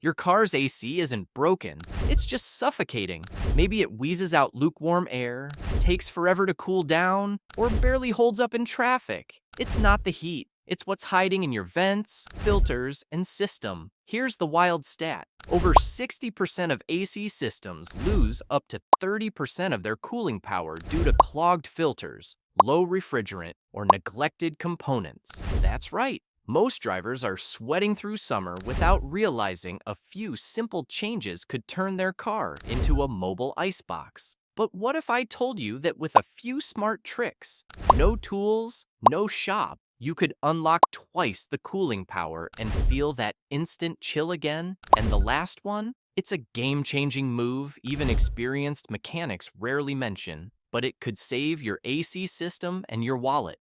Your car's AC isn't broken, it's just suffocating. Maybe it wheezes out lukewarm air, takes forever to cool down, or barely holds up in traffic. It's not the heat, it's what's hiding in your vents, filters, and system. Here's the wild stat. Over 60% of AC systems lose up to 30% of their cooling power due to clogged filters, low refrigerant, or neglected components. That's right. Most drivers are sweating through summer without realizing a few simple changes could turn their car into a mobile icebox. But what if I told you that with a few smart tricks, no tools, no shop, you could unlock twice the cooling power and feel that instant chill again? And the last one? It's a game-changing move even experienced mechanics rarely mention, but it could save your AC system and your wallet.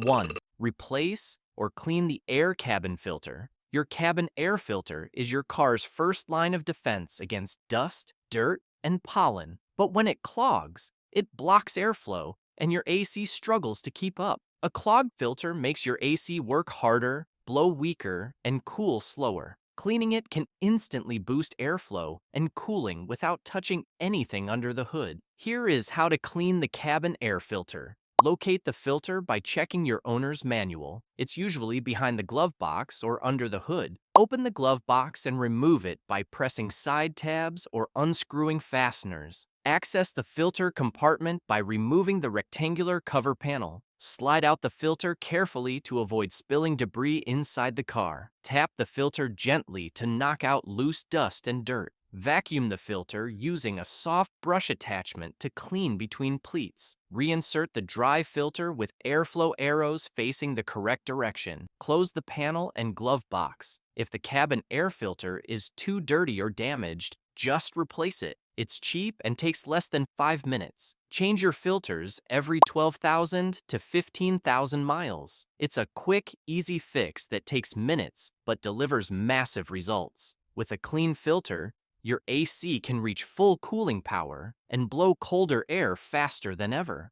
1. Replace or clean the air cabin filter. Your cabin air filter is your car's first line of defense against dust, dirt, and pollen. But when it clogs, it blocks airflow and your AC struggles to keep up. A clogged filter makes your AC work harder, blow weaker, and cool slower. Cleaning it can instantly boost airflow and cooling without touching anything under the hood. Here is how to clean the cabin air filter. Locate the filter by checking your owner's manual. It's usually behind the glove box or under the hood. Open the glove box and remove it by pressing side tabs or unscrewing fasteners. Access the filter compartment by removing the rectangular cover panel. Slide out the filter carefully to avoid spilling debris inside the car. Tap the filter gently to knock out loose dust and dirt. Vacuum the filter using a soft brush attachment to clean between pleats. Reinsert the dry filter with airflow arrows facing the correct direction. Close the panel and glove box. If the cabin air filter is too dirty or damaged, just replace it. It's cheap and takes less than 5 minutes. Change your filters every 12,000 to 15,000 miles. It's a quick, easy fix that takes minutes but delivers massive results. With a clean filter, your AC can reach full cooling power and blow colder air faster than ever.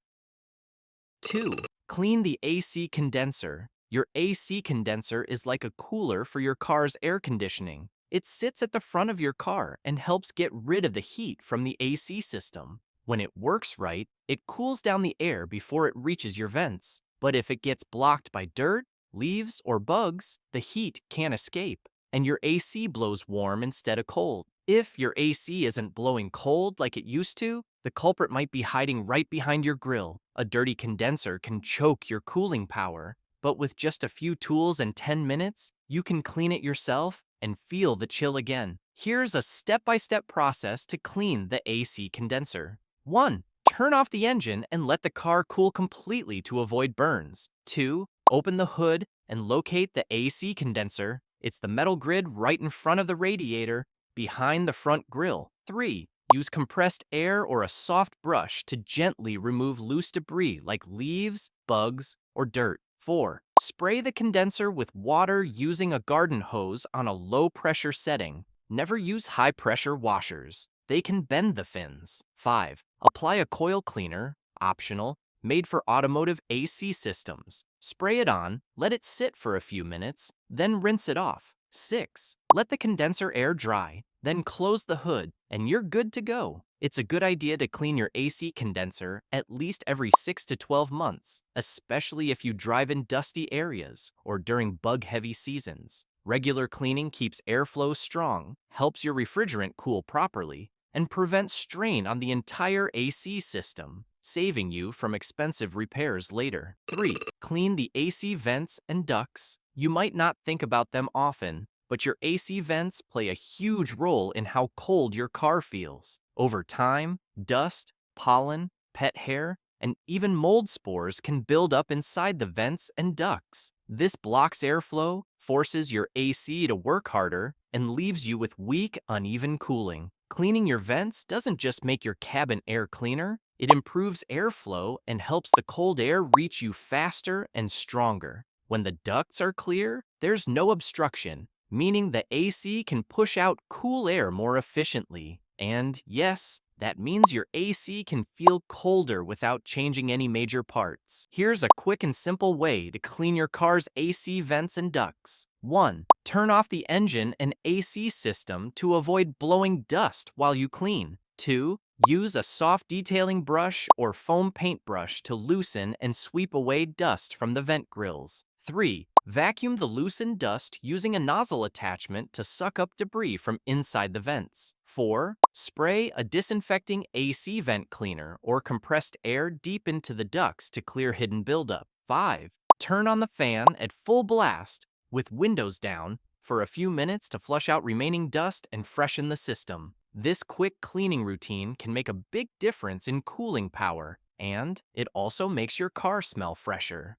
2. Clean the AC condenser. Your AC condenser is like a cooler for your car's air conditioning. It sits at the front of your car and helps get rid of the heat from the AC system. When it works right, it cools down the air before it reaches your vents. But if it gets blocked by dirt, leaves, or bugs, the heat can't escape, and your AC blows warm instead of cold. If your AC isn't blowing cold like it used to, the culprit might be hiding right behind your grill. A dirty condenser can choke your cooling power, but with just a few tools and 10 minutes, you can clean it yourself and feel the chill again. Here's a step-by-step process to clean the AC condenser. 1. Turn off the engine and let the car cool completely to avoid burns. 2. Open the hood and locate the AC condenser. It's the metal grid right in front of the radiator, behind the front grille. 3. Use compressed air or a soft brush to gently remove loose debris like leaves, bugs, or dirt. 4. Spray the condenser with water using a garden hose on a low-pressure setting. Never use high-pressure washers. They can bend the fins. 5. Apply a coil cleaner, optional, made for automotive AC systems. Spray it on, let it sit for a few minutes, then rinse it off. 6. Let the condenser air dry, then close the hood, and you're good to go. It's a good idea to clean your AC condenser at least every 6 to 12 months, especially if you drive in dusty areas or during bug-heavy seasons. Regular cleaning keeps airflow strong, helps your refrigerant cool properly, and prevents strain on the entire AC system, saving you from expensive repairs later. 3. Clean the AC vents and ducts. You might not think about them often, but your AC vents play a huge role in how cold your car feels. Over time, dust, pollen, pet hair, and even mold spores can build up inside the vents and ducts. This blocks airflow, forces your AC to work harder, and leaves you with weak, uneven cooling. Cleaning your vents doesn't just make your cabin air cleaner, it improves airflow and helps the cold air reach you faster and stronger. When the ducts are clear, there's no obstruction, meaning the AC can push out cool air more efficiently. And yes, that means your AC can feel colder without changing any major parts. Here's a quick and simple way to clean your car's AC vents and ducts. 1. Turn off the engine and AC system to avoid blowing dust while you clean. 2. Use a soft detailing brush or foam paintbrush to loosen and sweep away dust from the vent grills. 3. Vacuum the loosened dust using a nozzle attachment to suck up debris from inside the vents. 4. Spray a disinfecting AC vent cleaner or compressed air deep into the ducts to clear hidden buildup. 5. Turn on the fan at full blast with windows down for a few minutes to flush out remaining dust and freshen the system. This quick cleaning routine can make a big difference in cooling power, and it also makes your car smell fresher.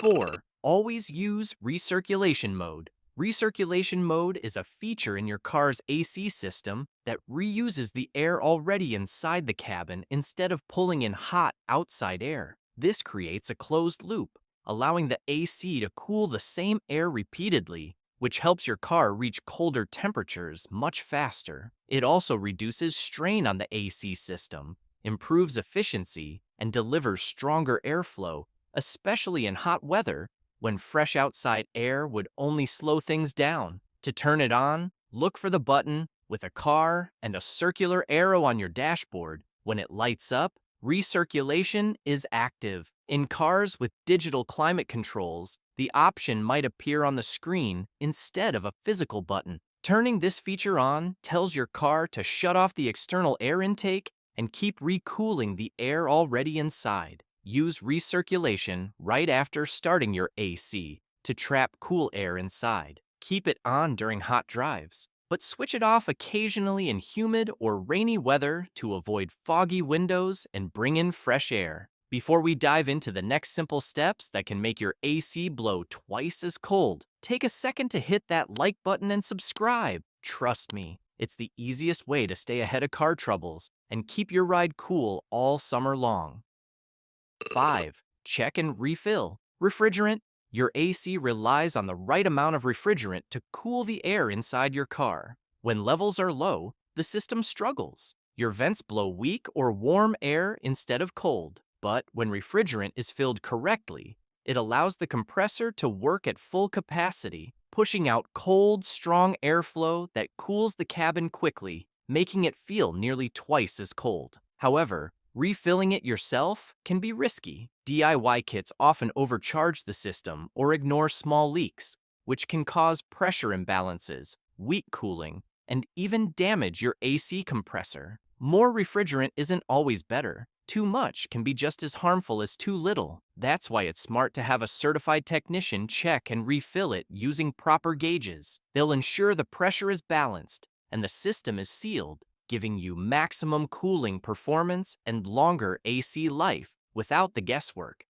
4. Always use recirculation mode. Recirculation mode is a feature in your car's AC system that reuses the air already inside the cabin instead of pulling in hot outside air. This creates a closed loop, allowing the AC to cool the same air repeatedly, which helps your car reach colder temperatures much faster. It also reduces strain on the AC system, improves efficiency, and delivers stronger airflow, especially in hot weather when fresh outside air would only slow things down. To turn it on, look for the button with a car and a circular arrow on your dashboard. When it lights up, recirculation is active. In cars with digital climate controls, the option might appear on the screen instead of a physical button. Turning this feature on tells your car to shut off the external air intake and keep recooling the air already inside. Use recirculation right after starting your AC to trap cool air inside. Keep it on during hot drives, but switch it off occasionally in humid or rainy weather to avoid foggy windows and bring in fresh air. Before we dive into the next simple steps that can make your AC blow twice as cold, take a second to hit that like button and subscribe. Trust me, it's the easiest way to stay ahead of car troubles and keep your ride cool all summer long. 5. Check and refill. Refrigerant. Your AC relies on the right amount of refrigerant to cool the air inside your car. When levels are low, the system struggles. Your vents blow weak or warm air instead of cold. But when refrigerant is filled correctly, it allows the compressor to work at full capacity, pushing out cold, strong airflow that cools the cabin quickly, making it feel nearly twice as cold. However, refilling it yourself can be risky. DIY kits often overcharge the system or ignore small leaks, which can cause pressure imbalances, weak cooling, and even damage your AC compressor. More refrigerant isn't always better. Too much can be just as harmful as too little. That's why it's smart to have a certified technician check and refill it using proper gauges. They'll ensure the pressure is balanced and the system is sealed, giving you maximum cooling performance and longer AC life without the guesswork.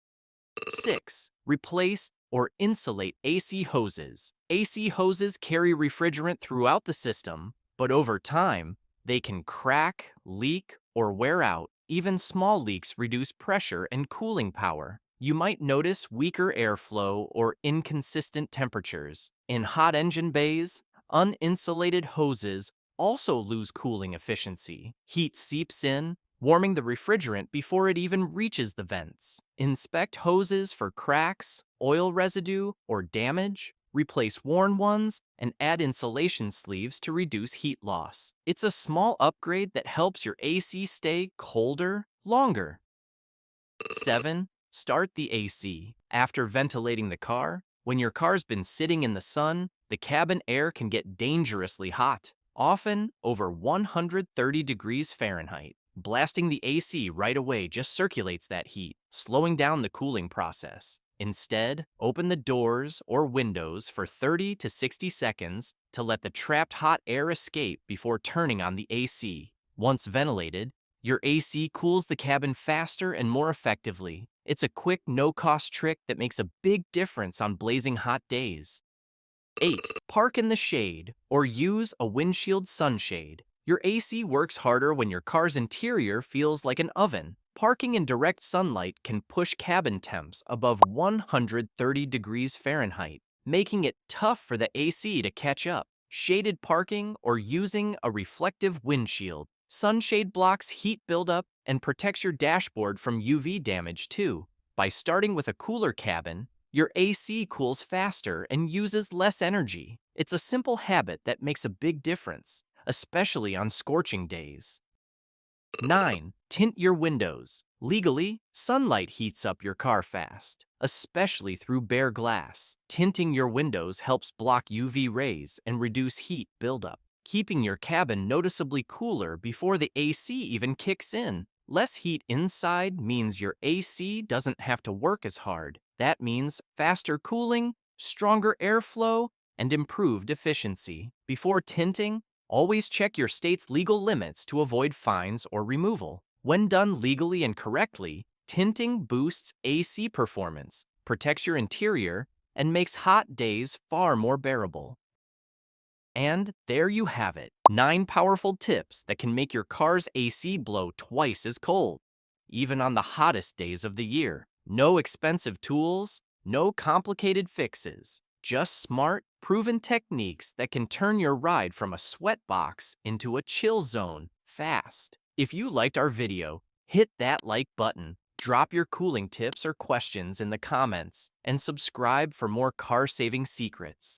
6. Replace or insulate AC hoses. AC hoses carry refrigerant throughout the system, but over time, they can crack, leak, or wear out. Even small leaks reduce pressure and cooling power. You might notice weaker airflow or inconsistent temperatures. In hot engine bays, uninsulated hoses also lose cooling efficiency. Heat seeps in, warming the refrigerant before it even reaches the vents. Inspect hoses for cracks, oil residue, or damage. Replace worn ones and add insulation sleeves to reduce heat loss. It's a small upgrade that helps your AC stay colder longer. 7. Start the AC. After ventilating the car, when your car's been sitting in the sun, the cabin air can get dangerously hot, often over 130 degrees Fahrenheit. Blasting the AC right away just circulates that heat, slowing down the cooling process. Instead, open the doors or windows for 30 to 60 seconds to let the trapped hot air escape before turning on the AC. Once ventilated, your AC cools the cabin faster and more effectively. It's a quick, no-cost trick that makes a big difference on blazing hot days. 8. Park in the shade or use a windshield sunshade. Your AC works harder when your car's interior feels like an oven. Parking in direct sunlight can push cabin temps above 130 degrees Fahrenheit, making it tough for the AC to catch up. Shaded parking or using a reflective windshield. Sunshade blocks heat buildup and protects your dashboard from UV damage too. By starting with a cooler cabin, Your AC cools faster and uses less energy. It's a simple habit that makes a big difference, especially on scorching days. 9. Tint your windows. Legally, sunlight heats up your car fast, especially through bare glass. Tinting your windows helps block UV rays and reduce heat buildup, keeping your cabin noticeably cooler before the AC even kicks in. Less heat inside means your AC doesn't have to work as hard. That means faster cooling, stronger airflow, and improved efficiency. Before tinting, always check your state's legal limits to avoid fines or removal. When done legally and correctly, tinting boosts AC performance, protects your interior, and makes hot days far more bearable. And there you have it, 9 powerful tips that can make your car's AC blow twice as cold, even on the hottest days of the year. No expensive tools, no complicated fixes, just smart, proven techniques that can turn your ride from a sweat box into a chill zone fast. If you liked our video, hit that like button, drop your cooling tips or questions in the comments, and subscribe for more car-saving secrets.